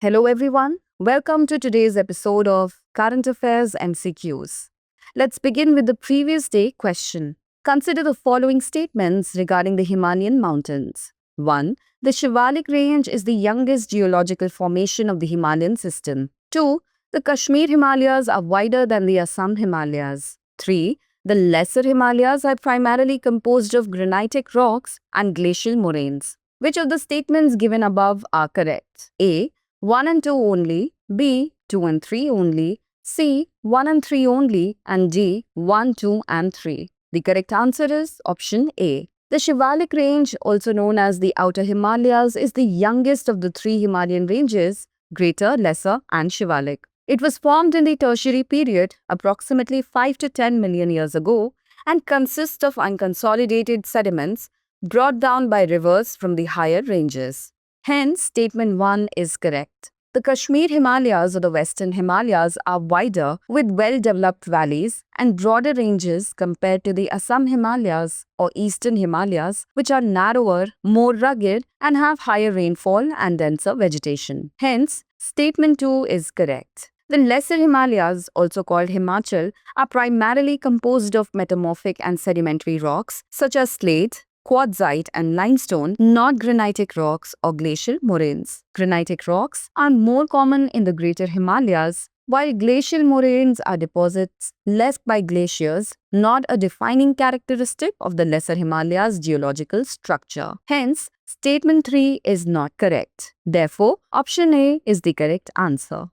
Hello, everyone. Welcome to today's episode of Current Affairs MCQs. Let's begin with the previous day question. Consider the following statements regarding the Himalayan mountains. 1. The Shivalik Range is the youngest geological formation of the Himalayan system. 2. The Kashmir Himalayas are wider than the Assam Himalayas. 3. The Lesser Himalayas are primarily composed of granitic rocks and glacial moraines. Which of the statements given above are correct? A. 1 and 2 only, B. 2 and 3 only, C. 1 and 3 only, and D. 1, 2 and 3. The correct answer is option A. The Shivalik Range, also known as the Outer Himalayas, is the youngest of the three Himalayan ranges, Greater, Lesser and Shivalik. It was formed in the Tertiary period, approximately 5 to 10 million years ago, and consists of unconsolidated sediments brought down by rivers from the higher ranges. Hence, statement 1 is correct. The Kashmir Himalayas or the Western Himalayas are wider with well-developed valleys and broader ranges compared to the Assam Himalayas or Eastern Himalayas, which are narrower, more rugged, and have higher rainfall and denser vegetation. Hence, statement 2 is correct. The Lesser Himalayas, also called Himachal, are primarily composed of metamorphic and sedimentary rocks such as slate, quartzite and limestone, not granitic rocks or glacial moraines. Granitic rocks are more common in the Greater Himalayas, while glacial moraines are deposits left by glaciers, not a defining characteristic of the Lesser Himalayas' geological structure. Hence, statement 3 is not correct. Therefore, option A is the correct answer.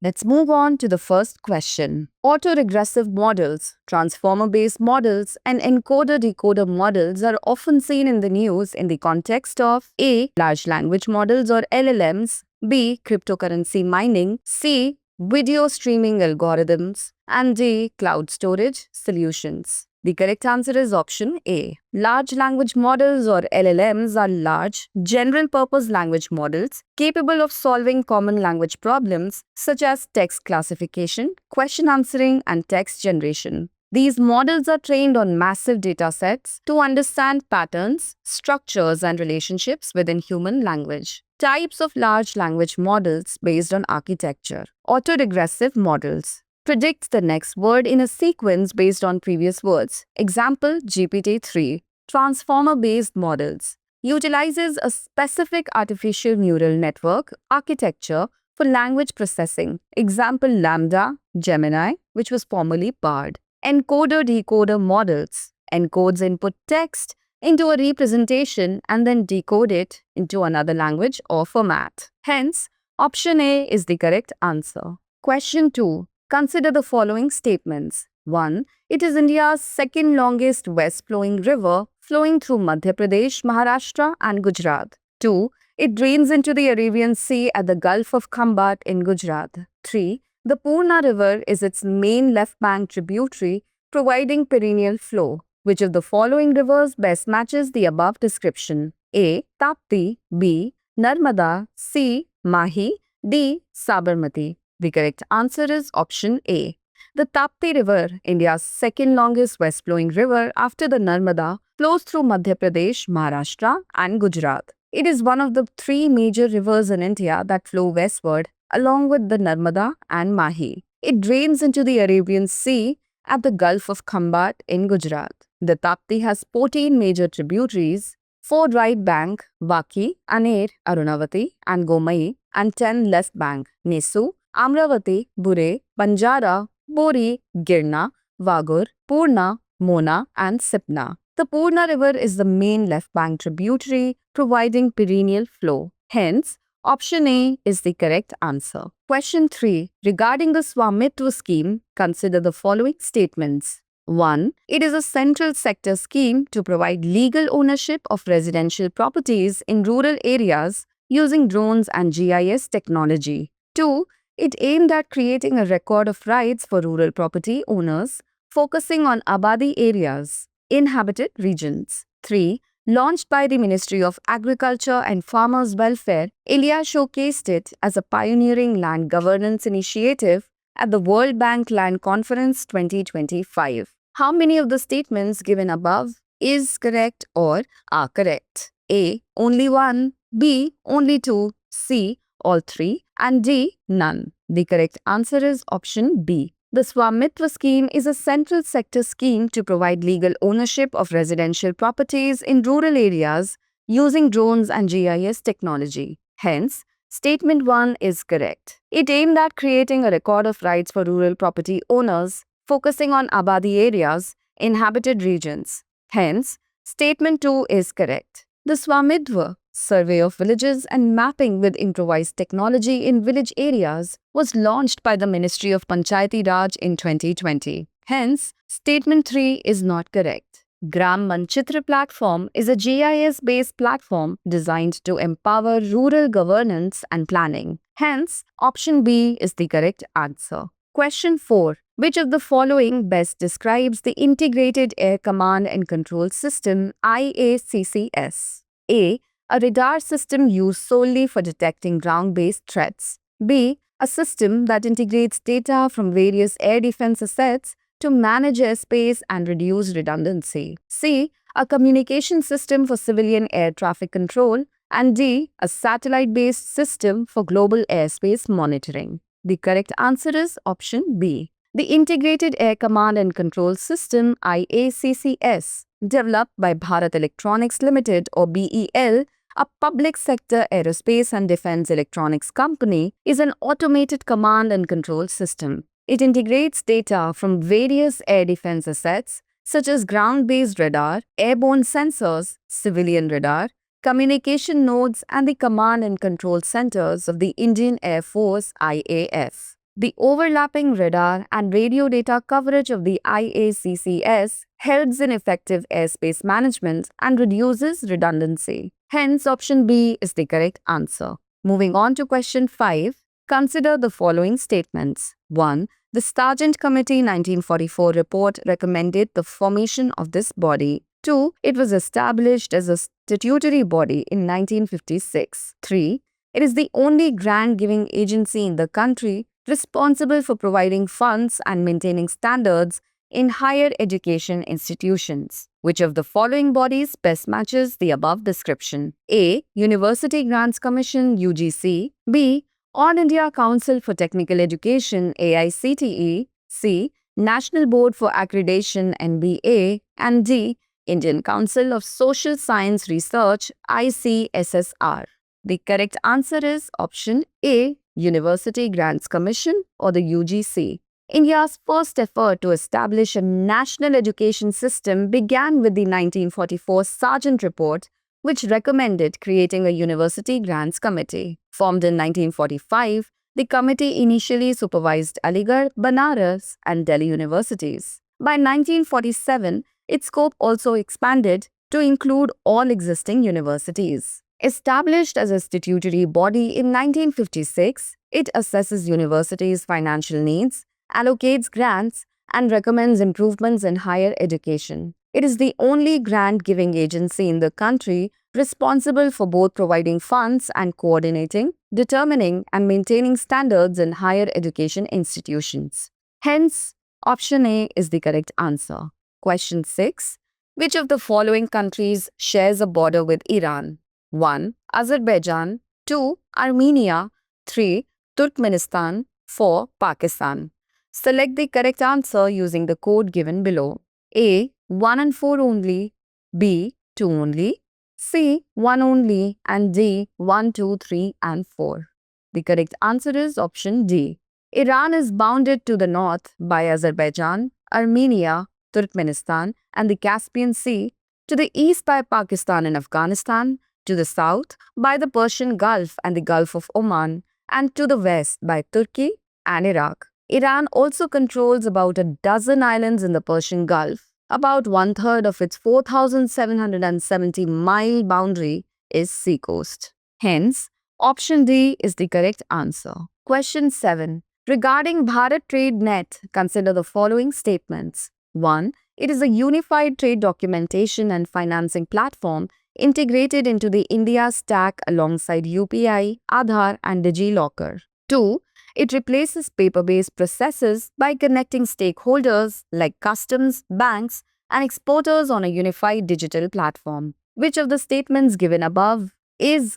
Let's move on to the first question. Autoregressive models, transformer-based models, and encoder-decoder models are often seen in the news in the context of A. Large language models or LLMs, B. Cryptocurrency mining, C. Video streaming algorithms, and D. Cloud storage solutions. The correct answer is option A. Large language models or LLMs are large, general-purpose language models capable of solving common language problems such as text classification, question answering, and text generation. These models are trained on massive data sets to understand patterns, structures, and relationships within human language. Types of large language models based on architecture. Autoregressive models predicts the next word in a sequence based on previous words. Example, GPT-3. Transformer-based models utilizes a specific artificial neural network architecture for language processing. Example, Lambda, Gemini, which was formerly BARD. Encoder-decoder models encodes input text into a representation and then decode it into another language or format. Hence, option A is the correct answer. Question 2. Consider the following statements. 1. It is India's second longest west-flowing river, flowing through Madhya Pradesh, Maharashtra, and Gujarat. 2. It drains into the Arabian Sea at the Gulf of Khambat in Gujarat. 3. The Purna River is its main left bank tributary, providing perennial flow. Which of the following rivers best matches the above description? A. Tapti, B. Narmada, C. Mahi, D. Sabarmati. The correct answer is option A. The Tapti River, India's second longest west-flowing river after the Narmada, flows through Madhya Pradesh, Maharashtra, and Gujarat. It is one of the three major rivers in India that flow westward, along with the Narmada and Mahi. It drains into the Arabian Sea at the Gulf of Khambat in Gujarat. The Tapti has 14 major tributaries, 4 right bank, Vaki, Aner, Arunavati, and Gomai, and 10 left bank, Nesu, Amravati, Bure, Banjara, Bori, Girna, Vagur, Purna, Mona, and Sipna. The Purna River is the main left bank tributary, providing perennial flow. Hence, option A is the correct answer. Question 3. Regarding the Swamitwa scheme, consider the following statements. 1. It is a central sector scheme to provide legal ownership of residential properties in rural areas using drones and GIS technology. 2. It aimed at creating a record of rights for rural property owners, focusing on Abadi areas, inhabited regions. 3. Launched by the Ministry of Agriculture and Farmers' Welfare, India showcased it as a pioneering land governance initiative at the World Bank Land Conference 2025. How many of the statements given above is correct or are correct? A. Only one. B. Only two. C. All three. And D. None. The correct answer is option B. The Swamitva scheme is a central sector scheme to provide legal ownership of residential properties in rural areas using drones and GIS technology. Hence, Statement 1 is correct. It aimed at creating a record of rights for rural property owners, focusing on Abadi areas, inhabited regions. Hence, Statement 2 is correct. The Swamitva Survey of Villages and Mapping with Improvised Technology in Village Areas was launched by the Ministry of Panchayati Raj in 2020. Hence, Statement 3 is not correct. Gram Manchitra platform is a GIS-based platform designed to empower rural governance and planning. Hence, option B is the correct answer. Question 4. Which of the following best describes the Integrated Air Command and Control System IACCS? A. A radar system used solely for detecting ground-based threats. B. A system that integrates data from various air defense assets to manage airspace and reduce redundancy. C. A communication system for civilian air traffic control. And D. A satellite-based system for global airspace monitoring. The correct answer is option B. The Integrated Air Command and Control System IACCS, developed by Bharat Electronics Limited or BEL, a public sector aerospace and defense electronics company, is an automated command and control system. It integrates data from various air defense assets such as ground-based radar, airborne sensors, civilian radar, communication nodes, and the command and control centers of the Indian Air Force IAF. The overlapping radar and radio data coverage of the IACCS helps in effective airspace management and reduces redundancy. Hence, option B is the correct answer. Moving on to question 5, consider the following statements. 1. The Sargent Committee 1944 report recommended the formation of this body. 2. It was established as a statutory body in 1956. 3. It is the only grant-giving agency in the country responsible for providing funds and maintaining standards in higher education institutions. Which of the following bodies best matches the above description? A. University Grants Commission UGC. B. All India Council for Technical Education AICTE. C. National Board for Accreditation NBA. And D. Indian Council of Social Science Research ICSSR. The correct answer is option A, University Grants Commission or the UGC. India's first effort to establish a national education system began with the 1944 Sargent Report, which recommended creating a University Grants Committee. Formed in 1945, the committee initially supervised Aligarh, Banaras, and Delhi universities. By 1947, its scope also expanded to include all existing universities. Established as a statutory body in 1956, it assesses universities' financial needs, allocates grants, and recommends improvements in higher education. It is the only grant-giving agency in the country responsible for both providing funds and coordinating, determining, and maintaining standards in higher education institutions. Hence, option A is the correct answer. Question 6. Which of the following countries shares a border with Iran? 1. Azerbaijan. 2. Armenia. 3. Turkmenistan. 4. Pakistan. Select the correct answer using the code given below. A. 1 and 4 only. B. 2 only. C. 1 only. And D. 1, 2, 3 and 4. The correct answer is option D. Iran is bounded to the north by Azerbaijan, Armenia, Turkmenistan, and the Caspian Sea, to the east by Pakistan and Afghanistan, to the south by the Persian Gulf and the Gulf of Oman, and to the west by Turkey and Iraq. Iran also controls about a dozen islands in the Persian Gulf. About one-third of its 4,770-mile boundary is seacoast. Hence, option D is the correct answer. Question 7. Regarding Bharat Trade Net, consider the following statements. 1. It is a unified trade documentation and financing platform integrated into the India stack alongside UPI, Aadhaar, and DigiLocker. 2. It replaces paper-based processes by connecting stakeholders like customs, banks, and exporters on a unified digital platform. Which of the statements given above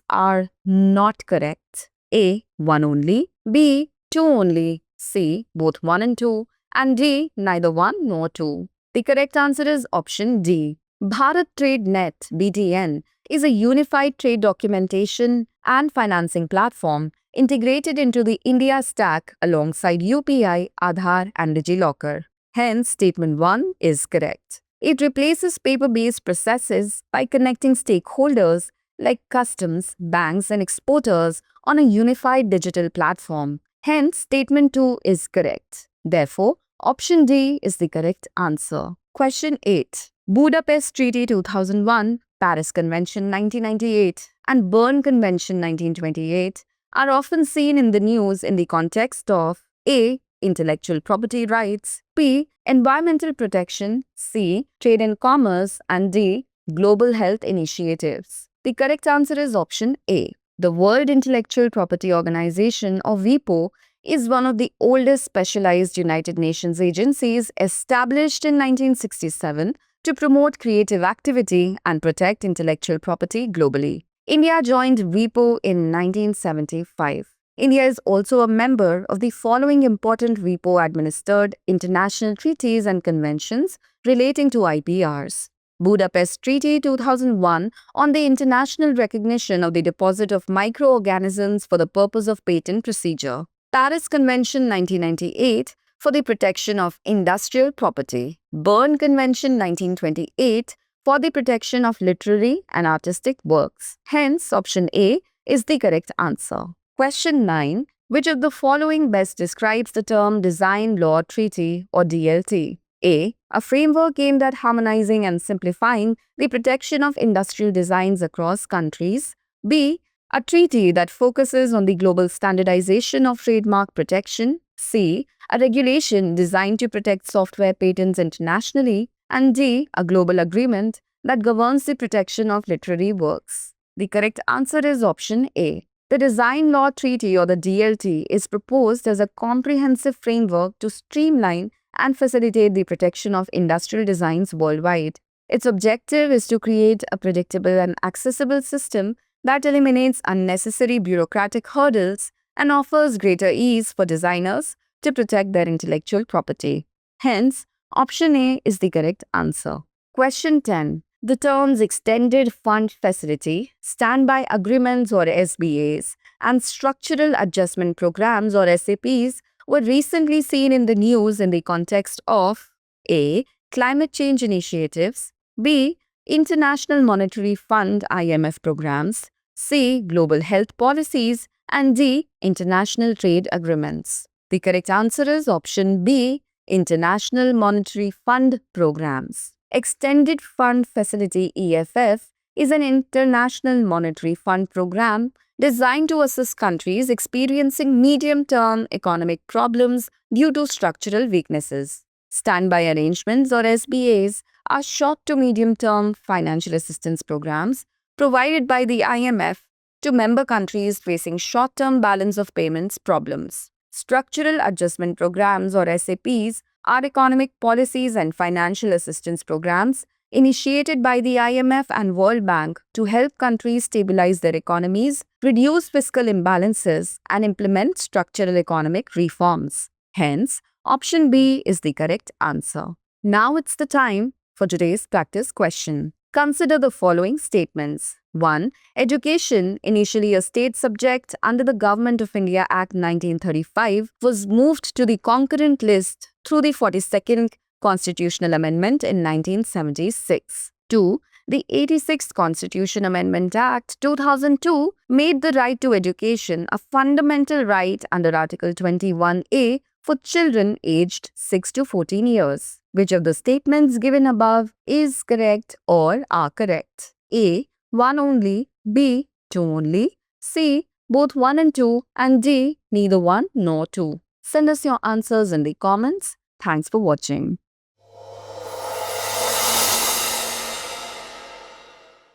are not correct? A. 1 only. B. 2 only. C. Both 1 and 2. And D. Neither 1 nor 2. The correct answer is option D. Bharat Trade Net (BTN) is a unified trade documentation and financing platform integrated into the India stack alongside UPI, Aadhaar, and DigiLocker. Hence, statement 1 is correct. It replaces paper-based processes by connecting stakeholders like customs, banks, and exporters on a unified digital platform. Hence, statement 2 is correct. Therefore, option D is the correct answer. Question 8. Budapest Treaty 2001, Paris Convention 1998, and Berne Convention 1928 are often seen in the news in the context of A. Intellectual property rights, B. Environmental protection, C. Trade and commerce, and D. Global health initiatives. The correct answer is option A. The World Intellectual Property Organization, or WIPO, is one of the oldest specialized United Nations agencies established in 1967 to promote creative activity and protect intellectual property globally. India joined WIPO in 1975. India is also a member of the following important WIPO-administered international treaties and conventions relating to IPRs. Budapest Treaty 2001 on the international recognition of the deposit of microorganisms for the purpose of patent procedure. Paris Convention 1998 for the protection of industrial property. Berne Convention 1928 for the protection of literary and artistic works. Hence, option A is the correct answer. Question 9. Which of the following best describes the term Design Law Treaty, or DLT? A. A framework aimed at harmonizing and simplifying the protection of industrial designs across countries. B. A treaty that focuses on the global standardization of trademark protection. C. A regulation designed to protect software patents internationally. And D. A global agreement that governs the protection of literary works. The correct answer is option A. The Design Law Treaty, or the DLT, is proposed as a comprehensive framework to streamline and facilitate the protection of industrial designs worldwide. Its objective is to create a predictable and accessible system that eliminates unnecessary bureaucratic hurdles and offers greater ease for designers to protect their intellectual property. Hence, option A is the correct answer. Question 10. The terms Extended Fund Facility, Standby Agreements or SBAs, and Structural Adjustment Programs or SAPs were recently seen in the news in the context of A. Climate change initiatives, B. International Monetary Fund (IMF) programs, C. Global health policies, and D. International trade agreements. The correct answer is option B. International Monetary Fund programs. Extended Fund Facility (EFF) is an international monetary fund program designed to assist countries experiencing medium-term economic problems due to structural weaknesses. Standby arrangements or SBAs are short to medium-term financial assistance programs provided by the IMF to member countries facing short-term balance of payments problems. Structural Adjustment Programs or SAPs are economic policies and financial assistance programs initiated by the IMF and World Bank to help countries stabilize their economies, reduce fiscal imbalances, and implement structural economic reforms. Hence, option B is the correct answer. Now it's the time for today's practice question. Consider the following statements. 1. Education, initially a state subject under the Government of India Act 1935, was moved to the concurrent list through the 42nd Constitutional Amendment in 1976. 2. The 86th Constitution Amendment Act 2002 made the right to education a fundamental right under Article 21A for children aged 6 to 14 years. Which of the statements given above is correct or are correct? A. 1 only, B. 2 only, C. Both 1 and 2, and D. Neither 1 nor 2. Send us your answers in the comments. Thanks for watching.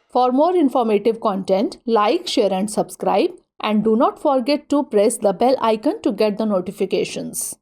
For more informative content, like, share and subscribe, and do not forget to press the bell icon to get the notifications.